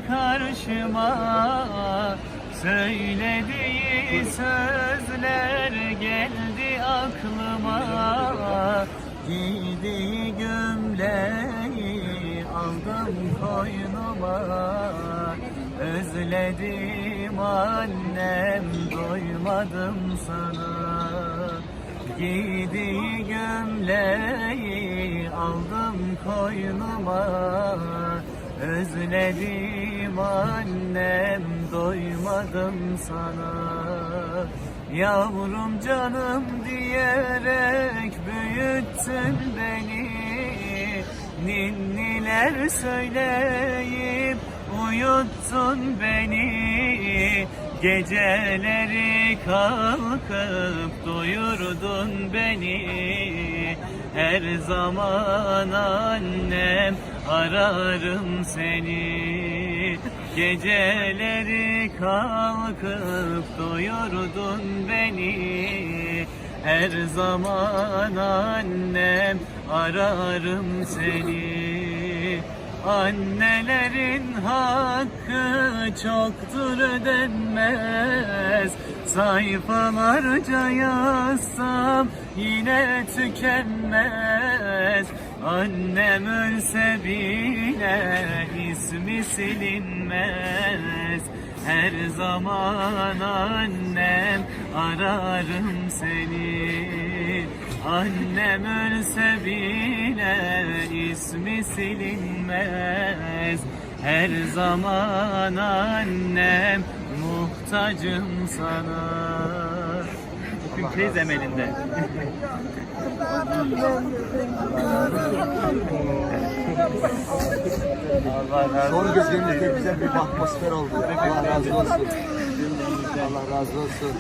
karşıma, söylediği sözler geldi aklıma. Giydiği gömleği aldım koynuma, özledim annem, doymadım sana. Giydiği gömleği aldım koynuma, özledim annem, doymadım sana. Yavrum canım diyerek büyüttün beni, ninniler söyleyip uyuttun beni. Geceleri kalkıp doyurdun beni. Her zaman annem ararım seni. Geceleri kalkıp doyurdun beni. Her zaman annem ararım seni. Annelerin hakkı çoktur denmez, sayfalarca yazsam yine tükenmez. Annem ölse bile ismi silinmez. Her zaman annem ararım seni. Annem ölse bile ismi silinmez. Her zaman annem muhtacım sana. Bugün teyzem elinde. Son gezinlikte güzel bir atmosfer oldu. Allah razı olsun. Allah razı olsun.